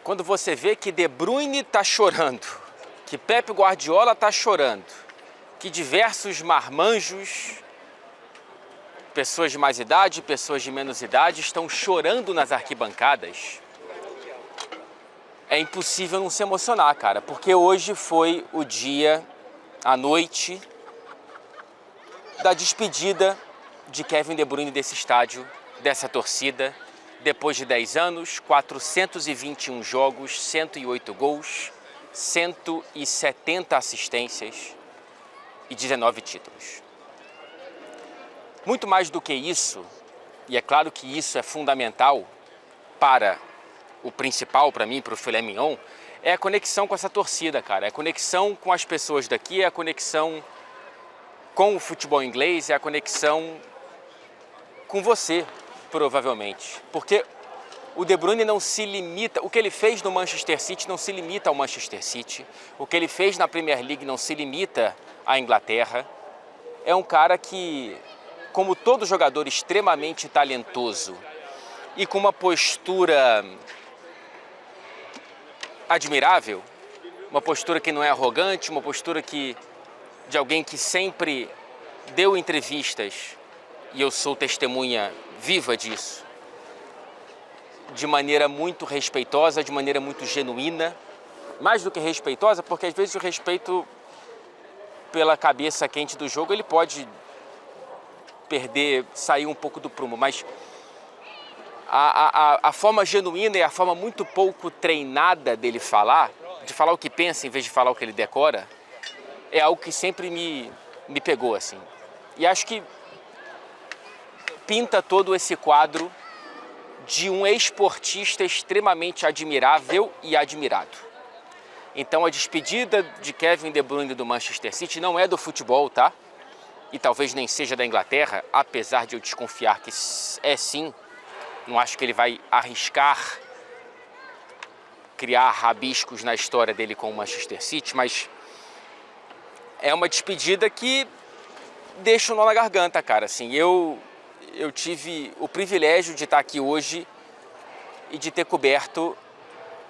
quando você vê que De Bruyne está chorando, que Pep Guardiola está chorando, que diversos marmanjos, pessoas de mais idade, pessoas de menos idade, estão chorando nas arquibancadas, é impossível não se emocionar, cara, porque hoje foi o dia, a noite, da despedida de Kevin De Bruyne desse estádio, dessa torcida, depois de 10 anos, 421 jogos, 108 gols, 170 assistências e 19 títulos. Muito mais do que isso, e é claro que isso é fundamental para o principal, para mim, para o filé mignon, é a conexão com essa torcida, cara. É a conexão com as pessoas daqui, é a conexão com o futebol inglês, é a conexão com você, provavelmente. Porque o De Bruyne não se limita, o que ele fez no Manchester City não se limita ao Manchester City, o que ele fez na Premier League não se limita à Inglaterra. É um cara que, como todo jogador extremamente talentoso e com uma postura admirável, uma postura que não é arrogante, uma postura de alguém que sempre deu entrevistas, e eu sou testemunha viva disso, de maneira muito respeitosa, de maneira muito genuína, mais do que respeitosa, porque às vezes o respeito pela cabeça quente do jogo, ele pode sair um pouco do prumo, mas a forma genuína e a forma muito pouco treinada dele falar, de falar o que pensa em vez de falar o que ele decora, é algo que sempre me pegou, assim. E acho que pinta todo esse quadro de um ex-esportista extremamente admirável e admirado. Então a despedida de Kevin De Bruyne do Manchester City não é do futebol, tá? E talvez nem seja da Inglaterra, apesar de eu desconfiar que é sim. Não acho que ele vai arriscar criar rabiscos na história dele com o Manchester City, mas é uma despedida que deixa o nó na garganta, cara. Assim, eu tive o privilégio de estar aqui hoje e de ter coberto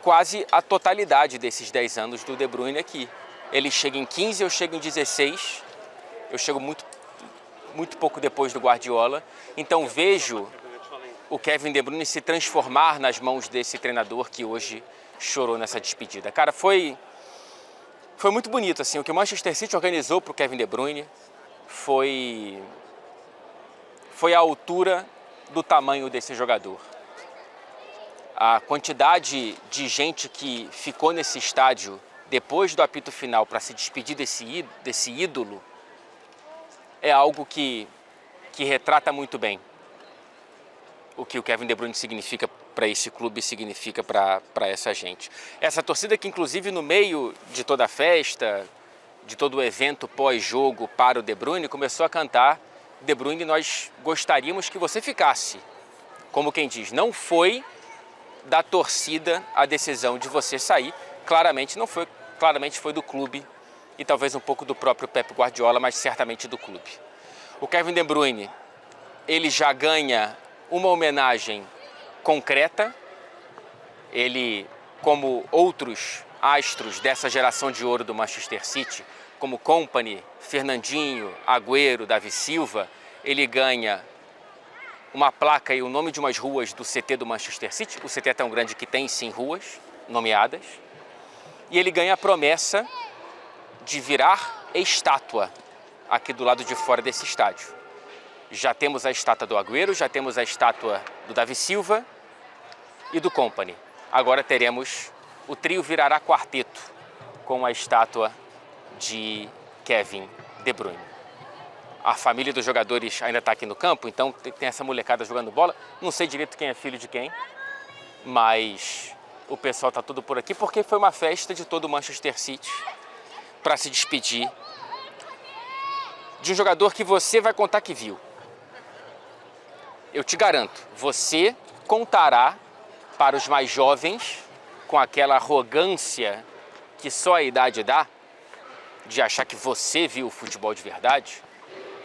quase a totalidade desses 10 anos do De Bruyne aqui. Ele chega em 15, eu chego em 16, eu chego muito pouco depois do Guardiola, então vejo o Kevin De Bruyne se transformar nas mãos desse treinador que hoje chorou nessa despedida. Cara, foi muito bonito, assim, o que o Manchester City organizou para o Kevin De Bruyne foi à altura do tamanho desse jogador. A quantidade de gente que ficou nesse estádio depois do apito final para se despedir desse ídolo é algo que retrata muito bem o que o Kevin De Bruyne significa para esse clube, significa para essa gente. Essa torcida que, inclusive, no meio de toda a festa, de todo o evento pós-jogo para o De Bruyne, começou a cantar: De Bruyne, nós gostaríamos que você ficasse. Como quem diz, não foi da torcida a decisão de você sair, claramente não foi, claramente foi do clube e talvez um pouco do próprio Pep Guardiola, mas certamente do clube. O Kevin De Bruyne, ele já ganha uma homenagem concreta. Ele, como outros astros dessa geração de ouro do Manchester City, como Kompany, Fernandinho, Agüero, Davi Silva, ele ganha uma placa e o nome de umas ruas do CT do Manchester City. O CT é tão grande que tem sim ruas nomeadas. E ele ganha a promessa de virar estátua aqui do lado de fora desse estádio. Já temos a estátua do Agüero, já temos a estátua do Davi Silva e do Kompany. Agora teremos, o trio virará quarteto com a estátua de Kevin De Bruyne. A família dos jogadores ainda está aqui no campo, então tem essa molecada jogando bola. Não sei direito quem é filho de quem, mas o pessoal está tudo por aqui porque foi uma festa de todo o Manchester City para se despedir de um jogador que você vai contar que viu. Eu te garanto, você contará para os mais jovens, com aquela arrogância que só a idade dá, de achar que você viu o futebol de verdade.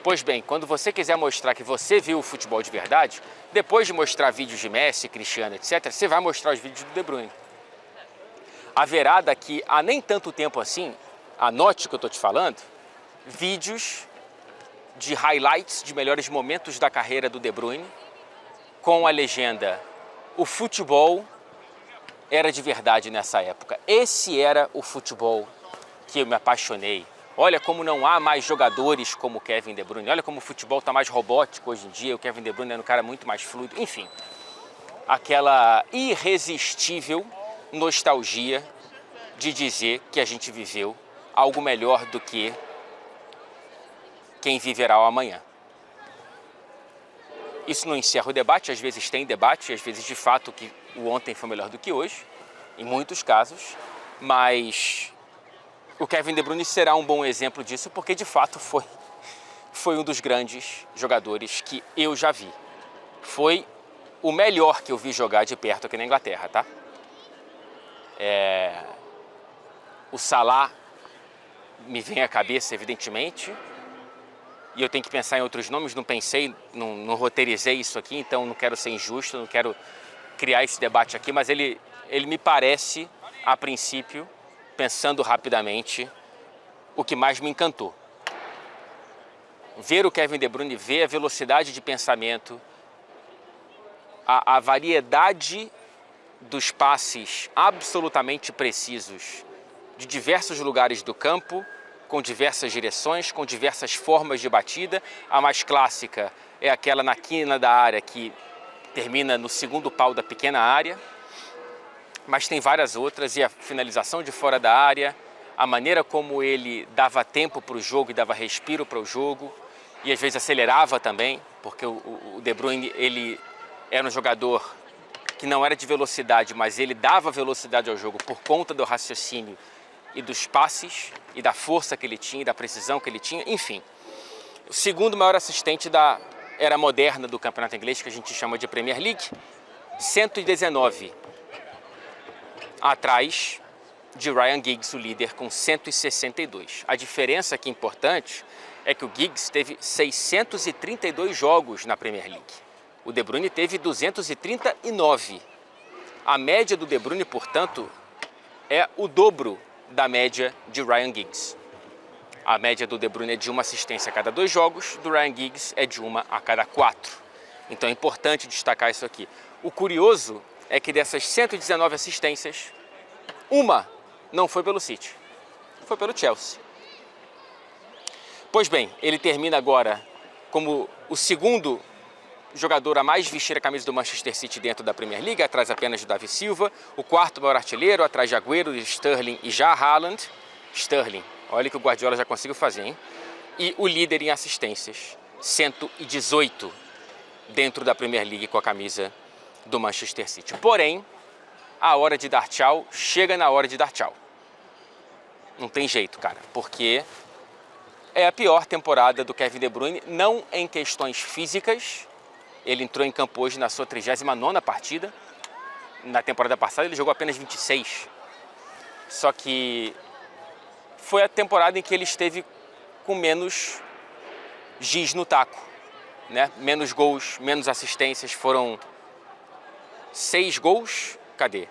Pois bem, quando você quiser mostrar que você viu o futebol de verdade, depois de mostrar vídeos de Messi, Cristiano, etc., você vai mostrar os vídeos do De Bruyne. haverá daqui a nem tanto tempo assim, anote o que eu estou te falando, vídeos de highlights de melhores momentos da carreira do De Bruyne, com a legenda: o futebol era de verdade nessa época. Esse era o futebol que eu me apaixonei. Olha como não há mais jogadores como o Kevin De Bruyne. Olha como o futebol está mais robótico hoje em dia. O Kevin De Bruyne é um cara muito mais fluido. Enfim, aquela irresistível nostalgia de dizer que a gente viveu algo melhor do que quem viverá o amanhã. Isso não encerra o debate, às vezes tem debate, às vezes de fato que o ontem foi melhor do que hoje, em muitos casos, mas o Kevin De Bruyne será um bom exemplo disso, porque de fato foi um dos grandes jogadores que eu já vi. Foi o melhor que eu vi jogar de perto aqui na Inglaterra, tá? O Salah me vem à cabeça, evidentemente, e eu tenho que pensar em outros nomes, não pensei, não roteirizei isso aqui, então não quero ser injusto, não quero criar esse debate aqui, mas ele me parece, a princípio, pensando rapidamente, o que mais me encantou. Ver o Kevin De Bruyne, ver a velocidade de pensamento, a variedade dos passes absolutamente precisos de diversos lugares do campo, com diversas direções, com diversas formas de batida. A mais clássica é aquela na quina da área que termina no segundo pau da pequena área, mas tem várias outras, e a finalização de fora da área, a maneira como ele dava tempo para o jogo e dava respiro para o jogo, e às vezes acelerava também, porque o De Bruyne, ele era um jogador que não era de velocidade, mas ele dava velocidade ao jogo por conta do raciocínio e dos passes, e da força que ele tinha, e da precisão que ele tinha, enfim. O segundo maior assistente da era moderna do campeonato inglês, que a gente chama de Premier League, 119, atrás de Ryan Giggs, o líder, com 162. A diferença aqui importante é que o Giggs teve 632 jogos na Premier League. O De Bruyne teve 239. A média do De Bruyne, portanto, é o dobro da média de Ryan Giggs. A média do De Bruyne é de uma assistência a cada 2 jogos, do Ryan Giggs é de uma a cada 4. Então é importante destacar isso aqui. O curioso é que dessas 119 assistências, uma não foi pelo City, foi pelo Chelsea. Pois bem, ele termina agora como o segundo jogador a mais vestir a camisa do Manchester City dentro da Premier League, atrás apenas de Davi Silva, o quarto maior artilheiro, atrás de Agüero, de Sterling e já Haaland. Sterling, olha que o Guardiola já conseguiu fazer, hein? E o líder em assistências, 118 dentro da Premier League com a camisa do Manchester City. Porém, a hora de dar tchau chega na hora de dar tchau. Não tem jeito, cara, porque é a pior temporada do Kevin De Bruyne, não em questões físicas. Ele entrou em campo hoje na sua 39ª partida. Na temporada passada ele jogou apenas 26. Só que foi a temporada em que ele esteve com menos giz no taco, né? Menos gols, menos assistências. Foram 6 gols. Cadê,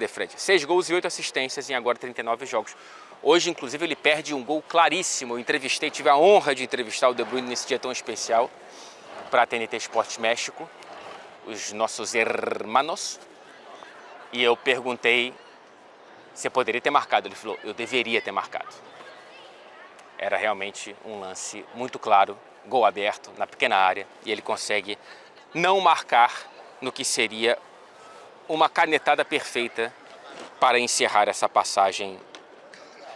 Fred? 6 gols e 8 assistências em agora 39 jogos. Hoje, inclusive, ele perde um gol claríssimo. Eu entrevistei, tive a honra de entrevistar o De Bruyne nesse dia tão especial para a TNT Esportes México, os nossos hermanos, e eu perguntei se eu poderia ter marcado. Ele falou, eu deveria ter marcado. Era realmente um lance muito claro, gol aberto na pequena área, e ele consegue não marcar no que seria uma canetada perfeita para encerrar essa passagem.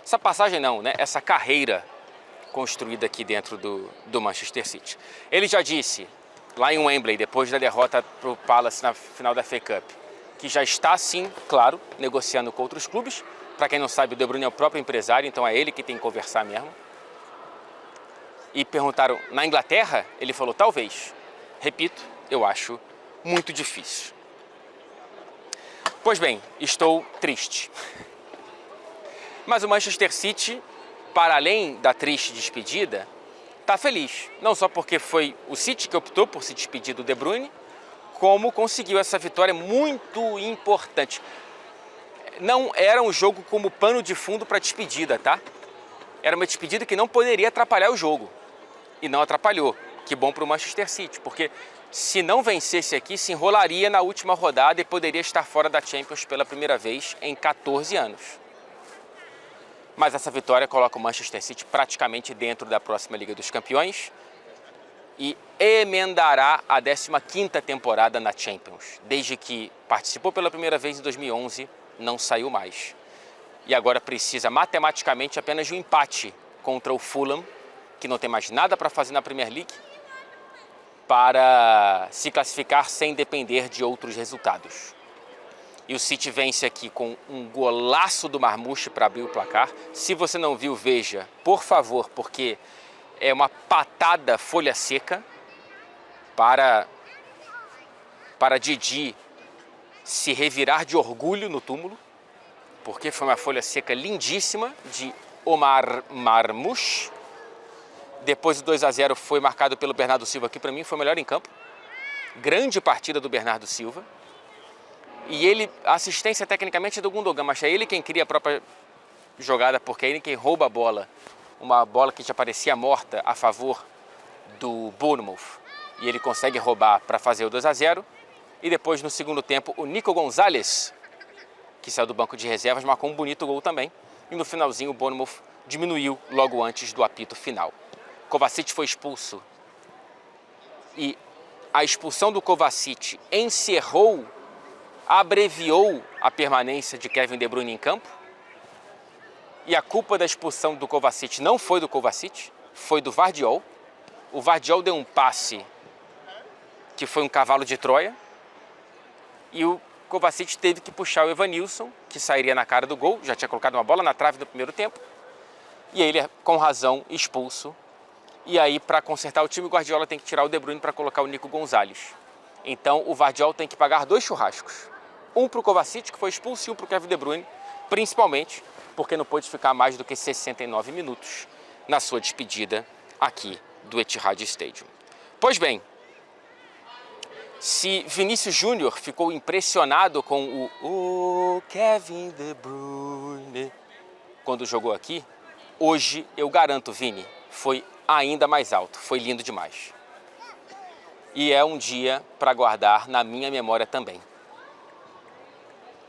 Essa passagem não, né? Essa carreira construída aqui dentro do Manchester City. Ele já disse, lá em Wembley, depois da derrota para o Palace na final da FA Cup, que já está, sim, claro, negociando com outros clubes. Para quem não sabe, o De Bruyne é o próprio empresário, então é ele que tem que conversar mesmo. E perguntaram, na Inglaterra? Ele falou, talvez. Repito, eu acho muito difícil. Pois bem, estou triste. Mas o Manchester City, para além da triste despedida, está feliz. Não só porque foi o City que optou por se despedir do De Bruyne, como conseguiu essa vitória muito importante. não era um jogo como pano de fundo para despedida, tá? Era uma despedida que não poderia atrapalhar o jogo. E não atrapalhou. Que bom para o Manchester City, porque se não vencesse aqui, se enrolaria na última rodada e poderia estar fora da Champions pela primeira vez em 14 anos. Mas essa vitória coloca o Manchester City praticamente dentro da próxima Liga dos Campeões e emendará a 15ª temporada na Champions. Desde que participou pela primeira vez em 2011, não saiu mais. E agora precisa matematicamente apenas de um empate contra o Fulham, que não tem mais nada para fazer na Premier League, para se classificar sem depender de outros resultados. E o City vence aqui com um golaço do Marmoush para abrir o placar. Se você não viu, veja, por favor, porque é uma patada folha seca para Didi se revirar de orgulho no túmulo, porque foi uma folha seca lindíssima de Omar Marmoush. Depois o 2-0 foi marcado pelo Bernardo Silva, que para mim foi o melhor em campo. Grande partida do Bernardo Silva. E ele, a assistência tecnicamente é do Gundogan, mas é ele quem cria a própria jogada, porque é ele quem rouba a bola. Uma bola que já parecia morta a favor do Bournemouth. E ele consegue roubar para fazer o 2-0. E depois, no segundo tempo, o Nico Gonzalez, que saiu do banco de reservas, marcou um bonito gol também. E no finalzinho o Bournemouth diminuiu logo antes do apito final. Kovacic foi expulso. E a expulsão do Kovacic abreviou a permanência de Kevin De Bruyne em campo. E a culpa da expulsão do Kovacic não foi do Kovacic, foi do Gvardiol. O Gvardiol deu um passe que foi um cavalo de Troia. E o Kovacic teve que puxar o Evanilson, que sairia na cara do gol, já tinha colocado uma bola na trave no primeiro tempo. E ele, com razão, expulso. E aí, para consertar o time, o Guardiola tem que tirar o De Bruyne para colocar o Nico Gonzalez. Então, o Gvardiol tem que pagar 2 churrascos. Um para o Kovacic, que foi expulso, e um para o Kevin De Bruyne, principalmente porque não pôde ficar mais do que 69 minutos na sua despedida aqui do Etihad Stadium. Pois bem, se Vinícius Júnior ficou impressionado com o Kevin De Bruyne quando jogou aqui, hoje eu garanto, Vini, foi ainda mais alto, foi lindo demais. E é um dia para guardar na minha memória também.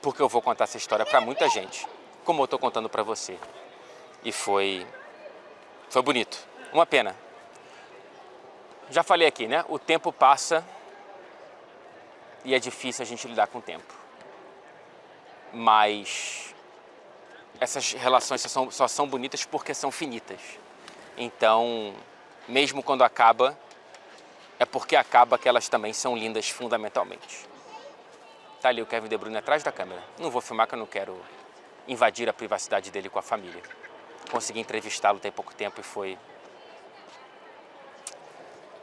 Porque eu vou contar essa história para muita gente, como eu estou contando para você. E foi bonito. Uma pena. Já falei aqui, né? O tempo passa e é difícil a gente lidar com o tempo. Mas essas relações só são bonitas porque são finitas. Então, mesmo quando acaba, é porque acaba que elas também são lindas fundamentalmente. Tá ali o Kevin De Bruyne atrás da câmera. Não vou filmar que eu não quero invadir a privacidade dele com a família. Consegui entrevistá-lo tem pouco tempo e foi...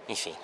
Enfim...